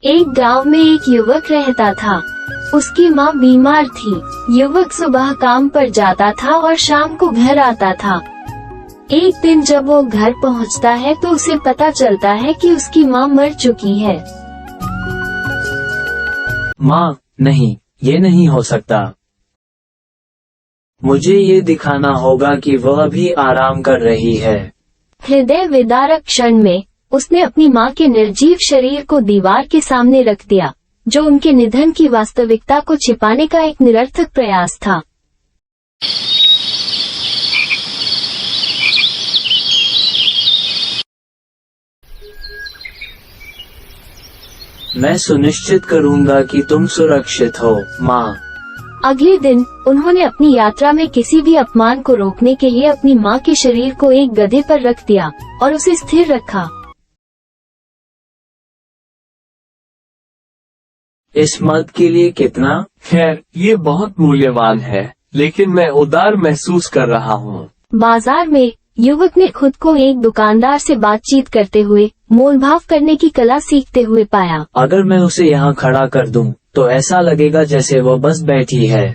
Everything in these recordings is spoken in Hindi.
एक गांव में एक युवक रहता था। उसकी माँ बीमार थी। युवक सुबह काम पर जाता था और शाम को घर आता था। एक दिन जब वो घर पहुंचता है तो उसे पता चलता है कि उसकी माँ मर चुकी है। माँ, नहीं, ये नहीं हो सकता। मुझे ये दिखाना होगा कि वह अभी आराम कर रही है। हृदय विदारक क्षण में उसने अपनी माँ के निर्जीव शरीर को दीवार के सामने रख दिया, जो उनके निधन की वास्तविकता को छिपाने का एक निरर्थक प्रयास था। मैं सुनिश्चित करूंगा कि तुम सुरक्षित हो, माँ। अगले दिन उन्होंने अपनी यात्रा में किसी भी अपमान को रोकने के लिए अपनी माँ के शरीर को एक गधे पर रख दिया और उसे स्थिर रखा। इस मद के लिए कितना? खैर, ये बहुत मूल्यवान है, लेकिन मैं उदार महसूस कर रहा हूँ। बाजार में युवक ने खुद को एक दुकानदार से बातचीत करते हुए मोलभाव करने की कला सीखते हुए पाया। अगर मैं उसे यहाँ खड़ा कर दूं, तो ऐसा लगेगा जैसे वो बस बैठी है।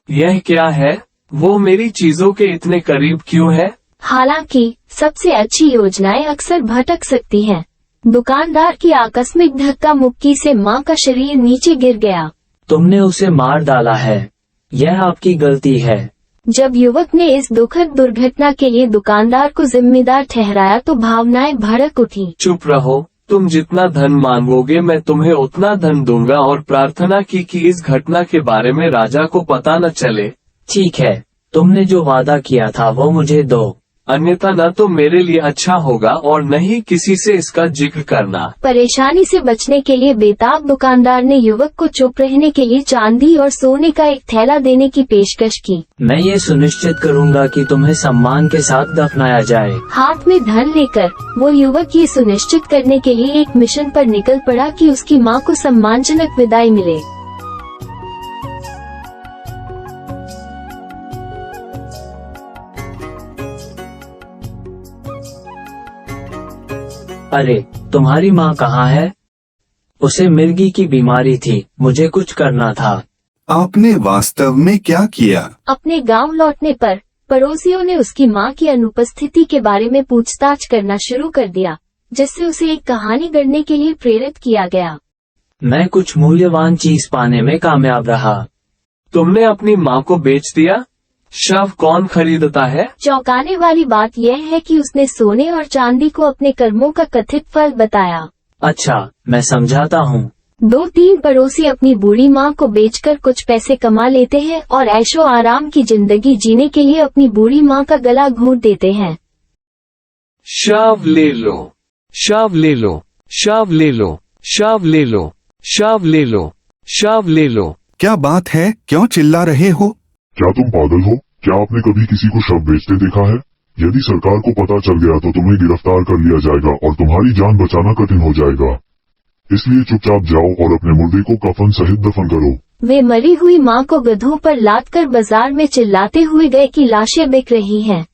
यह क्या है? वो मेरी चीजों के इतने करीब क्यों है? हालांकि सबसे अच्छी योजनाएं अक्सर भटक सकती हैं। दुकानदार की आकस्मिक धक्का मुक्की से माँ का शरीर नीचे गिर गया। तुमने उसे मार डाला है। यह आपकी गलती है। जब युवक ने इस दुखद दुर्घटना के लिए दुकानदार को जिम्मेदार ठहराया तो भावनाएं भड़क उठी। चुप रहो। तुम जितना धन मांगोगे मैं तुम्हें उतना धन दूंगा, और प्रार्थना की कि इस घटना के बारे में राजा को पता न चले। ठीक है, तुमने जो वादा किया था वो मुझे दो। अन्यथा न तो मेरे लिए अच्छा होगा और न ही किसी से इसका जिक्र करना। परेशानी से बचने के लिए बेताब दुकानदार ने युवक को चुप रहने के लिए चांदी और सोने का एक थैला देने की पेशकश की। मैं ये सुनिश्चित करूंगा कि तुम्हें सम्मान के साथ दफनाया जाए। हाथ में धन लेकर वो युवक ये सुनिश्चित करने के लिए एक मिशन पर निकल पड़ा कि उसकी माँ को सम्मानजनक विदाई मिले। अरे, तुम्हारी माँ कहाँ है? उसे मिर्गी की बीमारी थी। मुझे कुछ करना था। आपने वास्तव में क्या किया? अपने गांव लौटने पर पड़ोसियों ने उसकी मां की अनुपस्थिति के बारे में पूछताछ करना शुरू कर दिया, जिससे उसे एक कहानी गढ़ने के लिए प्रेरित किया गया। मैं कुछ मूल्यवान चीज पाने में कामयाब रहा। तुमने अपनी माँ को बेच दिया? शव कौन खरीदता है? चौंकाने वाली बात यह है कि उसने सोने और चांदी को अपने कर्मों का कथित फल बताया। अच्छा, मैं समझाता हूँ। 2-3 पड़ोसी अपनी बूढ़ी माँ को बेचकर कुछ पैसे कमा लेते हैं और ऐशो आराम की जिंदगी जीने के लिए अपनी बूढ़ी माँ का गला घोंट देते हैं। शव ले लो, शव ले लो, शव ले लो, शव ले लो, शव ले लो, शव ले लो। क्या बात है? क्यों चिल्ला रहे हो? क्या तुम पागल हो? क्या आपने कभी किसी को शव बेचते देखा है? यदि सरकार को पता चल गया तो तुम्हें गिरफ्तार कर लिया जाएगा और तुम्हारी जान बचाना कठिन हो जाएगा। इसलिए चुपचाप जाओ और अपने मुर्दे को कफन सहित दफन करो। वे मरी हुई माँ को गधों पर लादकर बाजार में चिल्लाते हुए गए कि लाशें बिक रही हैं।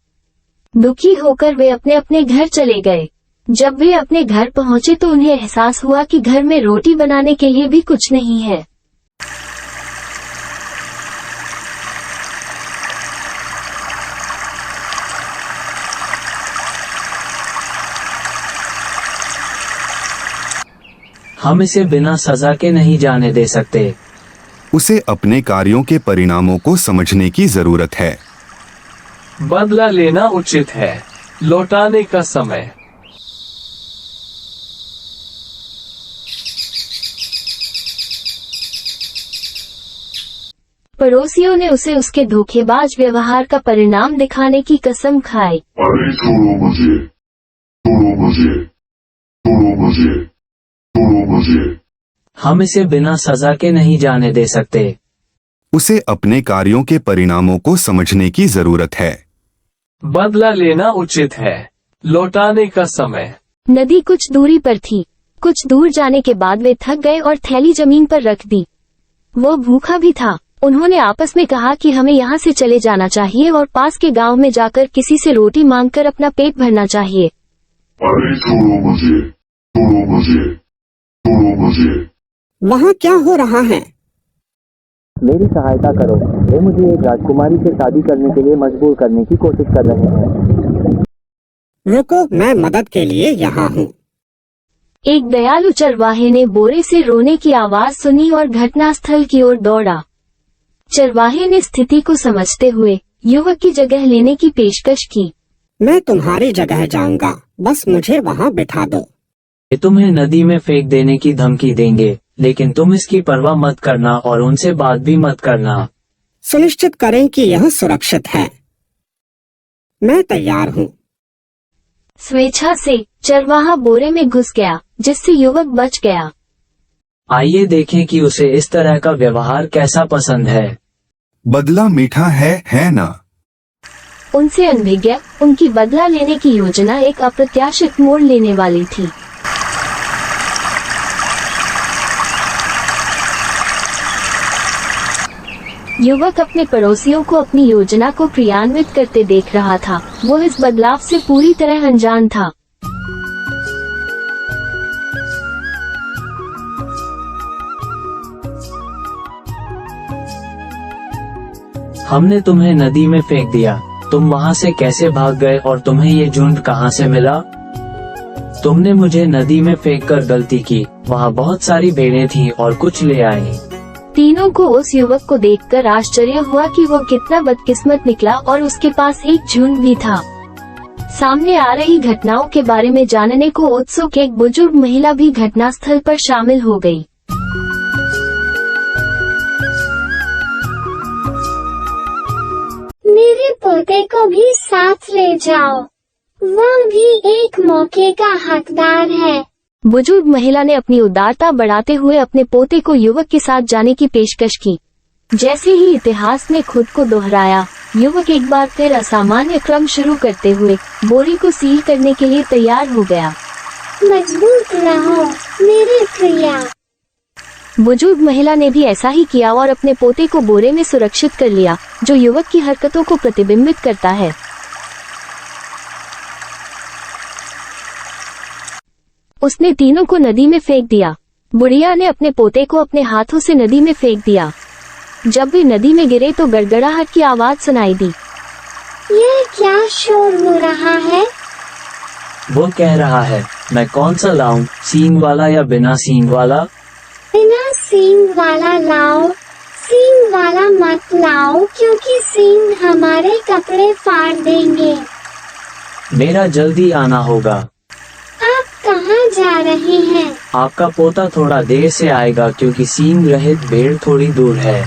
दुखी होकर वे अपने अपने घर चले गए। जब वे अपने घर पहुँचे तो उन्हें एहसास हुआ कि घर में रोटी बनाने के लिए भी कुछ नहीं है। हम इसे बिना सजा के नहीं जाने दे सकते। उसे अपने कार्यों के परिणामों को समझने की जरूरत है। बदला लेना उचित है। लौटाने का समय। पड़ोसियों ने उसे उसके धोखेबाज व्यवहार का परिणाम दिखाने की कसम खाई। अरे छोड़ो मुझे, छोड़ो मुझे, छोड़ो मुझे, छोड़ो मुझे। हम इसे बिना सजा के नहीं जाने दे सकते। उसे अपने कार्यों के परिणामों को समझने की जरूरत है। बदला लेना उचित है। लौटाने का समय। नदी कुछ दूरी पर थी। कुछ दूर जाने के बाद वे थक गए और थैली जमीन पर रख दी। वो भूखा भी था। उन्होंने आपस में कहा कि हमें यहाँ से चले जाना चाहिए और पास के गांव में जाकर किसी से रोटी मांगकर अपना पेट भरना चाहिए। अरे छोड़ो मुझे, छोड़ो मुझे, छोड़ो मुझे। वहाँ क्या हो रहा है? मेरी सहायता करो, वो मुझे एक राजकुमारी से शादी करने के लिए मजबूर करने की कोशिश कर रहे हैं। रुको, मैं मदद के लिए यहाँ हूँ। एक दयालु चरवाहे ने बोरे से रोने की आवाज सुनी और घटनास्थल की ओर दौड़ा। चरवाहे ने स्थिति को समझते हुए युवक की जगह लेने की पेशकश की। मैं तुम्हारी जगह जाऊंगा, बस मुझे वहाँ बिठा दो। ये तुम्हें नदी में फेंक देने की धमकी देंगे, लेकिन तुम इसकी परवाह मत करना और उनसे बात भी मत करना। सुनिश्चित करें कि यह सुरक्षित है। मैं तैयार हूँ। स्वेच्छा से चरवाहा बोरे में घुस गया, जिससे युवक बच गया। आइए देखें कि उसे इस तरह का व्यवहार कैसा पसंद है। बदला मीठा है ना? उनसे अनभिज्ञ उनकी बदला लेने की योजना एक अप्रत्याशित मोड़ लेने वाली थी। युवक अपने पड़ोसियों को अपनी योजना को क्रियान्वित करते देख रहा था। वो इस बदलाव से पूरी तरह अनजान था। हमने तुम्हें नदी में फेंक दिया, तुम वहाँ से कैसे भाग गए और तुम्हें ये झुंड कहाँ से मिला? तुमने मुझे नदी में फेंककर गलती की, वहाँ बहुत सारी भेड़ें थीं और कुछ ले आई। तीनों को उस युवक को देखकर आश्चर्य हुआ कि वो कितना बदकिस्मत निकला और उसके पास एक झुंड भी था। सामने आ रही घटनाओं के बारे में जानने को उत्सुक एक बुजुर्ग महिला भी घटनास्थल पर शामिल हो गई। मेरे पोते को भी साथ ले जाओ, वह भी एक मौके का हकदार है। बुजुर्ग महिला ने अपनी उदारता बढ़ाते हुए अपने पोते को युवक के साथ जाने की पेशकश की। जैसे ही इतिहास ने खुद को दोहराया, युवक एक बार फिर असामान्य क्रम शुरू करते हुए बोरी को सील करने के लिए तैयार हो गया। मजबूत रहो मेरे प्रिया। बुजुर्ग महिला ने भी ऐसा ही किया और अपने पोते को बोरे में सुरक्षित कर लिया, जो युवक की हरकतों को प्रतिबिंबित करता है। उसने तीनों को नदी में फेंक दिया। बुढ़िया ने अपने पोते को अपने हाथों से नदी में फेंक दिया। जब वे नदी में गिरे तो गड़गड़ाहट की आवाज सुनाई दी। ये क्या शोर हो रहा है? वो कह रहा है, मैं कौन सा लाऊं, सींग वाला या बिना सींग वाला? बिना सींग वाला लाओ, सींग वाला मत लाओ क्योंकि सींग हमारे कपड़े फाड़ देंगे। मेरा जल्दी आना होगा। आप कहाँ जा रहे हैं? आपका पोता थोड़ा देर से आएगा क्योंकि सींग रहित भेड़ थोड़ी दूर है।